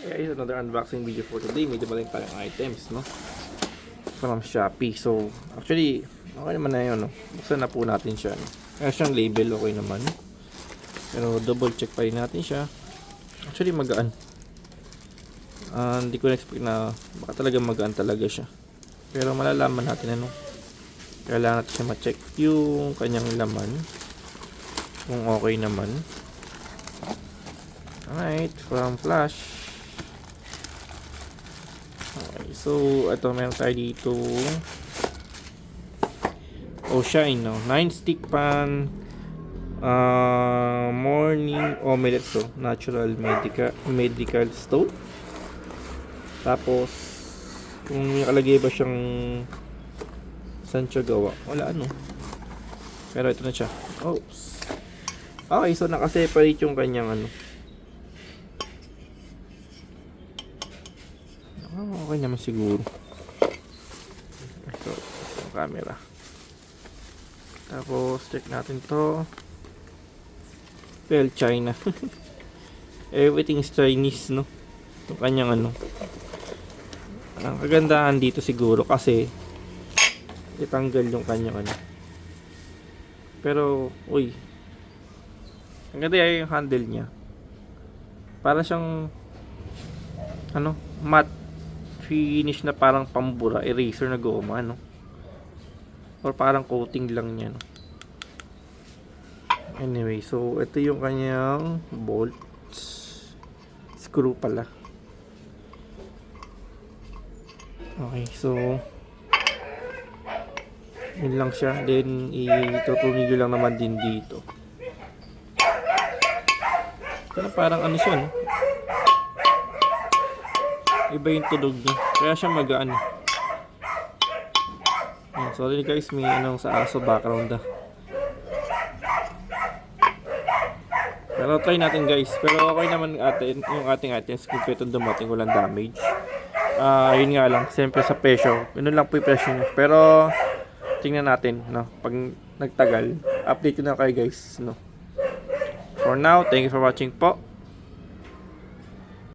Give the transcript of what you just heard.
Hey guys, another unboxing video for today. May dumaling tayong items, no? From Shopee. So, actually, okay naman na yun, no? Buksan na po natin siya, no? Kaya siyang label, okay naman. Pero double check pa rin natin siya. Actually, magaan. Hindi ko na-expect na baka talaga magaan talaga siya. Pero malalaman natin, ano? Kailangan natin siya ma-check yung kanyang laman. Kung okay naman. Alright, from Flash. Okay, so ito meron tayo dito Shine, no? 9 stick pan morning omelette, so natural medical stove. Tapos kung nakalagay ba siyang saan siya gawa, wala ano, pero ito na siya. Oops. Okay, so nakaseparate yung kanyang ano. Okay naman siguro. So, yung camera. Tapos, check natin to. Well, China. Everything is Chinese, no? Yung kanyang ano. Ang kagandahan dito siguro kasi itanggal yung kanyang ano. Pero, uy. Ang ganda yung handle niya. Para siyang ano, matte finish na parang pambura, eraser na goma, no? Or parang coating lang niya, no? Anyway, so ito yung kanyang bolts. Screw pala. Okay, so yun lang siya. Then itutunig lang naman din dito. Pero parang ano siya, no? Iba yung tunog niya. Kaya siya magaan. Sorry guys, may anong sa aso background. Pero try natin guys. Pero okay naman yung ating items. Kung ito dumating, walang damage. Yun nga lang. Siyempre sa presyo. Yun lang po yung presyo niya. Pero tingnan natin, no? Pag nagtagal, update ko na kayo guys, no? For now, thank you for watching po.